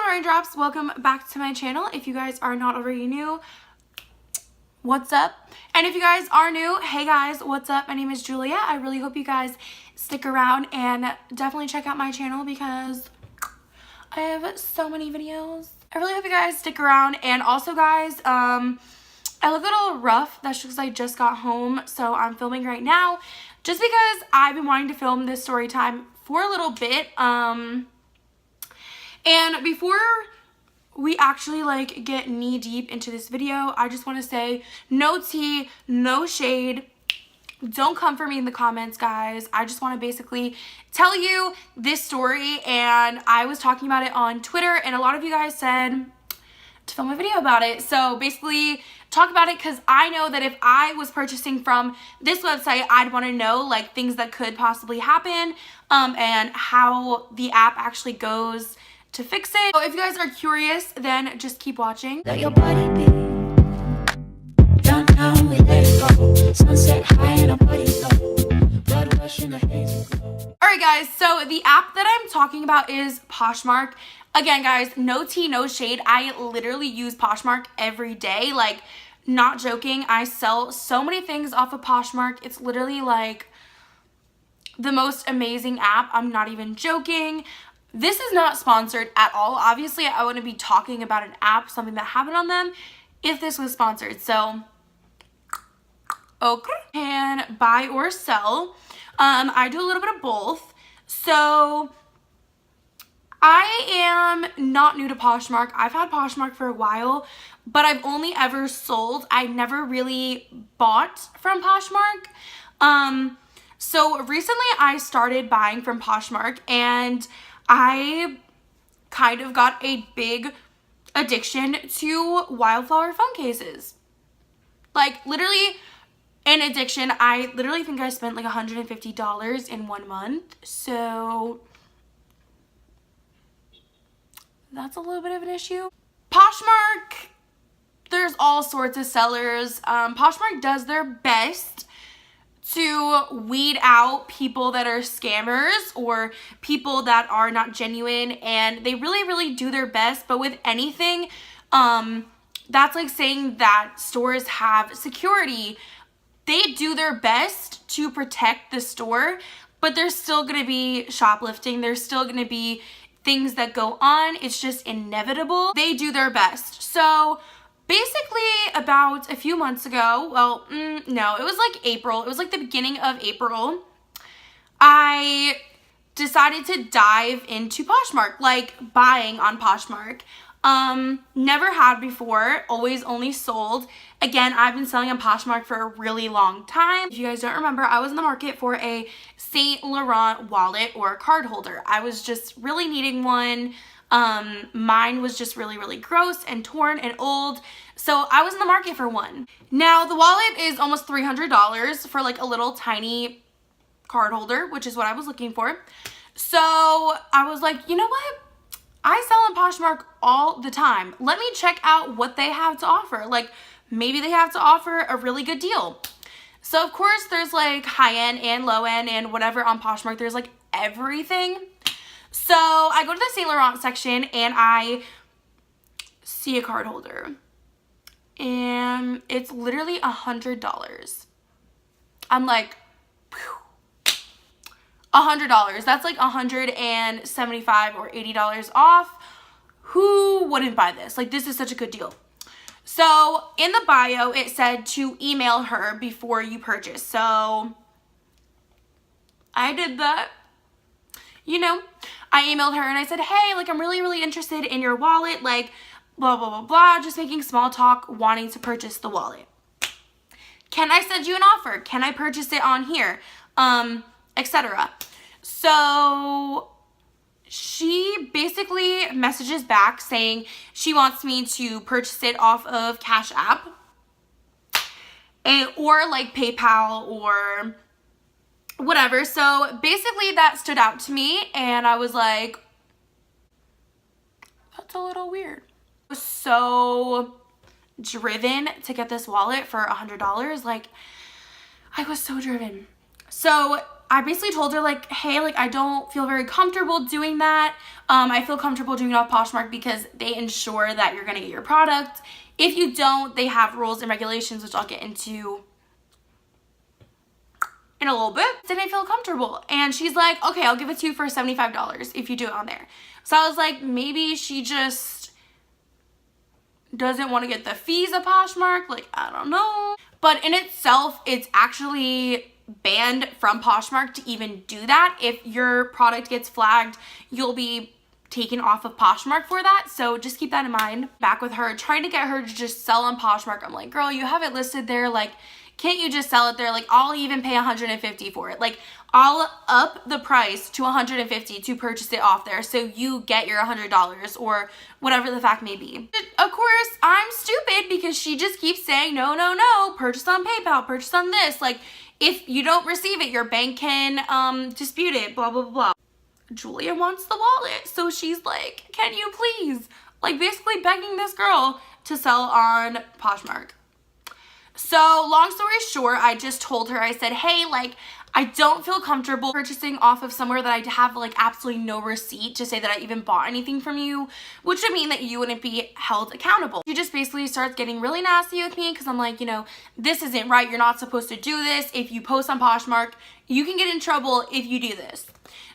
Raindrops, welcome back to my channel. If you guys are not already new, what's up? And if you guys are new, hey guys, what's up? My name is Julia. I really hope you guys stick around and definitely check out my channel because I have so many videos. I really hope you guys stick around. And also guys, I look a little rough. That's just because I just got home, so I'm filming right now just because I've been wanting to film this story time for a little bit. And before we actually like get knee deep into this video, I just want to say no tea, no shade. Don't come for me in the comments, guys. I just want to basically tell you this story, and I was talking about it on Twitter, and a lot of you guys said to film a video about it. So basically talk about it because I know that if I was purchasing from this website, I'd want to know like things that could possibly happen and how the app actually goes to fix it. So if you guys are curious, then just keep watching. Let your body be. Downtown we let it go. Sunset high and our bodies low. Blood rush in the hazy glow. Alright guys, so the app that I'm talking about is Poshmark. Again guys, no tea, no shade. I literally use Poshmark every day. Like, not joking. I sell so many things off of Poshmark. It's literally like the most amazing app. I'm not even joking. This is not sponsored at all. Obviously, I wouldn't be talking about an app, something that happened on them, if this was sponsored. So, okay. Can buy or sell. I do a little bit of both. So, I am not new to Poshmark. I've had Poshmark for a while, but I've only ever sold. I've never really bought from Poshmark. So, recently I started buying from Poshmark, and I kind of got a big addiction to wildflower phone cases. Like, literally an addiction. I literally think I spent like $150 in 1 month. So that's a little bit of an issue. Poshmark, there's all sorts of sellers. Poshmark does their best to weed out people that are scammers or people that are not genuine, and they really do their best. But with anything, that's like saying that stores have security. They do their best to protect the store, but there's still gonna be shoplifting. There's still gonna be things that go on. It's just inevitable. They do their best. So basically, about a few months ago, well, no, it was like April. It was like the beginning of April. I decided to dive into Poshmark, like buying on Poshmark. Never had before, always only sold. Again, I've been selling on Poshmark for a really long time. If you guys don't remember, I was in the market for a Saint Laurent wallet or a card holder. I was just really needing one. Mine was just really gross and torn and old, so I was in the market for one. Now the wallet is almost $300 for like a little tiny card holder, which is what I was looking for. So I was like, you know what, I sell on Poshmark all the time, let me check out what they have to offer. Like, maybe they have to offer a really good deal. So of course there's like high-end and low-end and whatever on Poshmark. There's like everything. So I go to the Saint Laurent section and I see a card holder, and it's literally $100. I'm like, $100. That's like $175 or $80 off. Who wouldn't buy this? Like, this is such a good deal. So in the bio, it said to email her before you purchase. So I did that. You know, I emailed her and I said, hey, like, I'm really interested in your wallet, like, blah, just making small talk, wanting to purchase the wallet. Can I send you an offer? Can I purchase it on here? Etc. So she basically messages back saying she wants me to purchase it off of Cash App or like PayPal or whatever. So basically that stood out to me, and I was like, that's a little weird. So driven to get this wallet for $100. Like, I was so driven. So I basically told her, like, hey, like, I don't feel very comfortable doing that. I feel comfortable doing it off Poshmark because they ensure that you're gonna get your product. If you don't, they have rules and regulations, which I'll get into in a little bit. Didn't feel comfortable. And she's like, okay, I'll give it to you for $75 if you do it on there. So I was like, maybe she just doesn't want to get the fees of Poshmark. Like, I don't know. But in itself, it's actually banned from Poshmark to even do that. If your product gets flagged, you'll be taken off of Poshmark for that. So just keep that in mind. Back with her, trying to get her to just sell on Poshmark. I'm like, girl, you have it listed there. Like, can't you just sell it there? Like, I'll even pay $150 for it. Like, I'll up the price to $150 to purchase it off there so you get your $100 or whatever the fact may be. Of course, I'm stupid because she just keeps saying, no, no, no, purchase on PayPal, purchase on this. Like, if you don't receive it, your bank can dispute it, blah, blah, blah. Julia wants the wallet. So she's like, can you please? Like, basically begging this girl to sell on Poshmark. So long story short, I just told her, I said, hey, like, I don't feel comfortable purchasing off of somewhere that I have like absolutely no receipt to say that I even bought anything from you, which would mean that you wouldn't be held accountable. She just basically starts getting really nasty with me because I'm like, you know, this isn't right. You're not supposed to do this. If you post on Poshmark, you can get in trouble if you do this.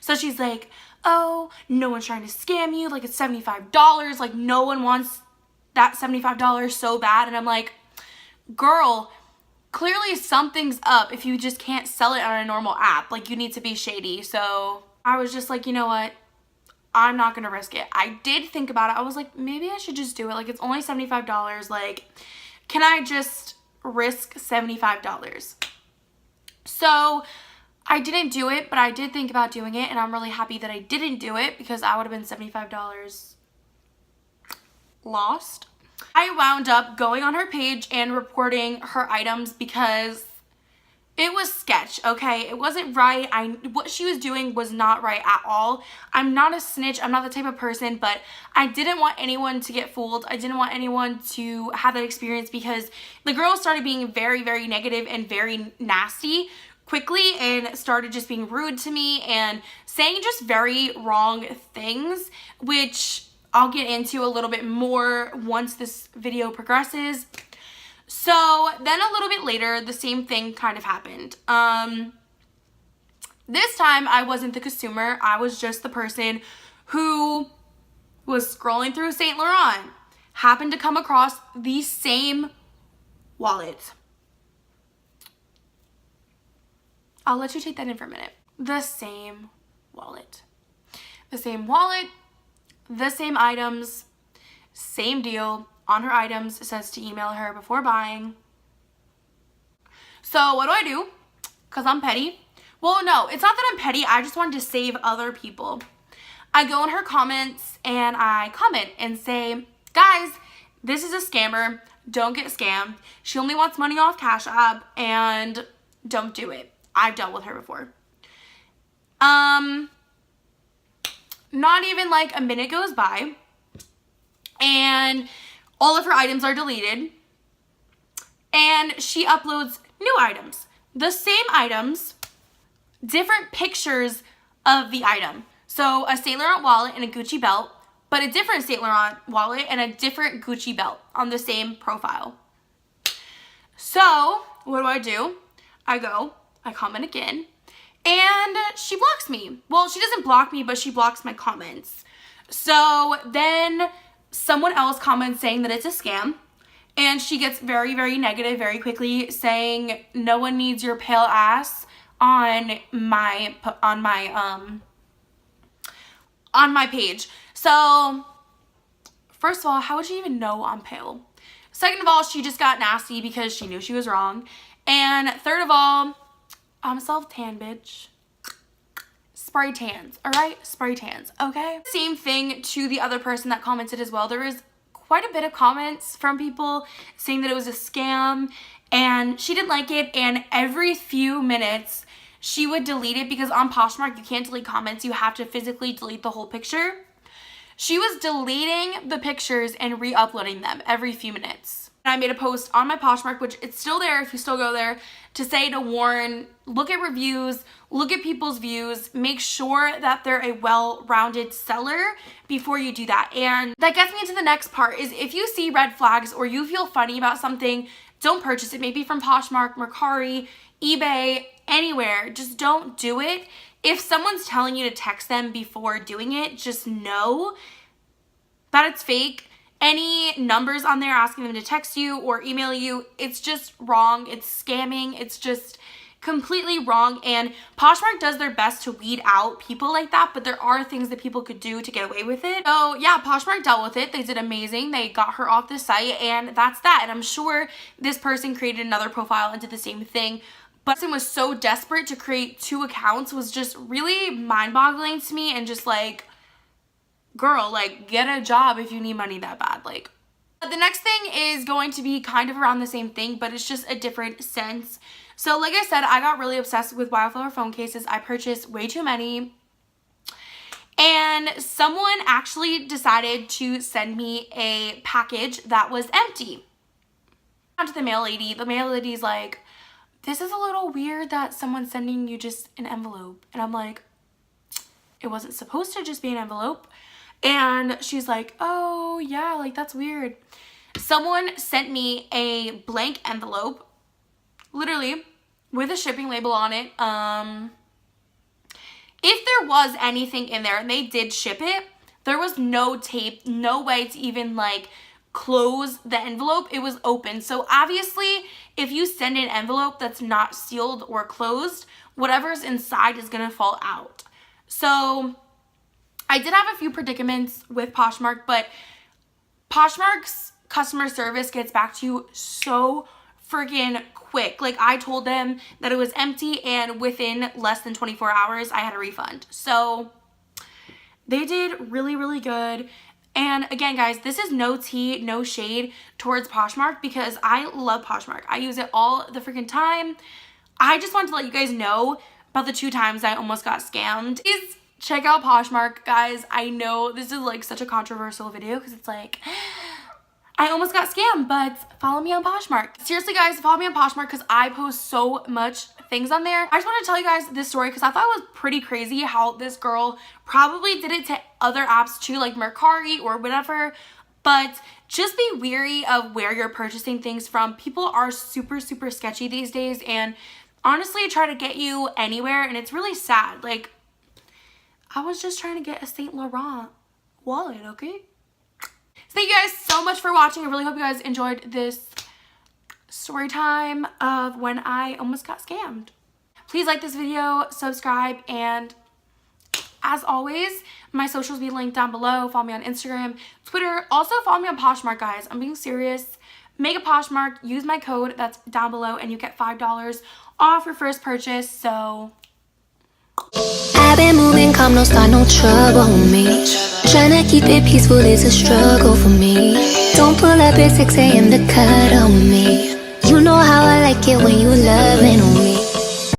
So she's like, oh, no one's trying to scam you. Like, it's $75. Like, no one wants that $75 so bad. And I'm like, girl, clearly something's up if you just can't sell it on a normal app. Like, you need to be shady. So I was just like, you know what? I'm not gonna risk it. I did think about it. I was like, maybe I should just do it. Like, it's only $75. Like, can I just risk $75? So I didn't do it, but I did think about doing it, and I'm really happy that I didn't do it because I would have been $75 lost. I wound up going on her page and reporting her items because it was sketch, okay? It wasn't right. What she was doing was not right at all. I'm not a snitch. I'm not the type of person, but I didn't want anyone to get fooled. I didn't want anyone to have that experience because the girl started being very, very negative and very nasty quickly and started just being rude to me and saying just very wrong things, which I'll get into a little bit more once this video progresses. So then a little bit later, the same thing kind of happened. This time I wasn't the consumer. I was just the person who was scrolling through Saint Laurent, happened to come across the same wallet. I'll let you take that in for a minute. The same wallet. The same wallet. The same items, same deal. On her items, it says to email her before buying. So what do? Because I'm petty. Well, no, it's not that I'm petty. I just wanted to save other people. I go in her comments and I comment and say, guys, this is a scammer. Don't get scammed. She only wants money off Cash App and don't do it. I've dealt with her before. Not even like a minute goes by and all of her items are deleted and she uploads new items. The same items, different pictures of the item. So a Saint Laurent wallet and a Gucci belt, but a different Saint Laurent wallet and a different Gucci belt on the same profile. So what do? I comment again. And she blocks me. Well, she doesn't block me, but she blocks my comments. So then someone else comments saying that it's a scam. And she gets very, very negative very quickly, saying no one needs your pale ass on my page. So first of all, how would she even know I'm pale? Second of all, she just got nasty because she knew she was wrong. And third of all, I'm a self-tan bitch. Spray tans, all right? Spray tans, okay? Same thing to the other person that commented as well. There was quite a bit of comments from people saying that it was a scam and she didn't like it, and every few minutes she would delete it because on Poshmark you can't delete comments. You have to physically delete the whole picture. She was deleting the pictures and re-uploading them every few minutes. I made a post on my Poshmark, which it's still there if you still go there, to warn, look at reviews, look at people's views, make sure that they're a well-rounded seller before you do that. And that gets me into the next part, is if you see red flags or you feel funny about something, don't purchase it. Maybe from Poshmark, Mercari, eBay, anywhere. Just don't do it. If someone's telling you to text them before doing it, just know that it's fake. Any numbers on there asking them to text you or email you, it's just wrong. It's scamming. It's just completely wrong. And Poshmark does their best to weed out people like that, but there are things that people could do to get away with it. So yeah, Poshmark dealt with it. They did amazing. They got her off the site, and that's that. And I'm sure this person created another profile and did the same thing. But this person was so desperate to create 2 accounts, was just really mind-boggling to me, and just like, girl, like, get a job if you need money that bad. Like, the next thing is going to be kind of around the same thing, but it's just a different sense. So like I said, I got really obsessed with wildflower phone cases. I purchased way too many, and someone actually decided to send me a package that was empty. Down to the mail lady. The mail lady's like, this is a little weird that someone's sending you just an envelope. And I'm like, it wasn't supposed to just be an envelope. And she's like, oh yeah, like that's weird. Someone sent me a blank envelope, literally with a shipping label on it. If there was anything in there and they did ship it, there was no tape, no way to even like close the envelope. It was open. So obviously if you send an envelope that's not sealed or closed, whatever's inside is gonna fall out. So I did have a few predicaments with Poshmark, but Poshmark's customer service gets back to you so freaking quick. Like, I told them that it was empty, and within less than 24 hours, I had a refund. So they did really, really good. And again, guys, this is no tea, no shade towards Poshmark, because I love Poshmark. I use it all the freaking time. I just wanted to let you guys know about the 2 times I almost got scammed. Please check out Poshmark, guys. I know this is like such a controversial video because it's like, I almost got scammed, but follow me on Poshmark. Seriously, guys, follow me on Poshmark because I post so much things on there. I just want to tell you guys this story because I thought it was pretty crazy how this girl probably did it to other apps too, like Mercari or whatever. But just be wary of where you're purchasing things from. People are super, super sketchy these days, and honestly try to get you anywhere, and it's really sad. Like, I was just trying to get a Saint Laurent wallet, okay? So thank you guys so much for watching. I really hope you guys enjoyed this story time of when I almost got scammed. Please like this video, subscribe, and as always, my socials will be linked down below. Follow me on Instagram, Twitter. Also follow me on Poshmark, guys. I'm being serious. Make a Poshmark, use my code that's down below, and you get $5 off your first purchase. So I've been moving calm, no start, no trouble with me. Tryna keep it peaceful is a struggle for me. Don't pull up at 6 a.m. to cut on me. You know how I like it when you loving on me.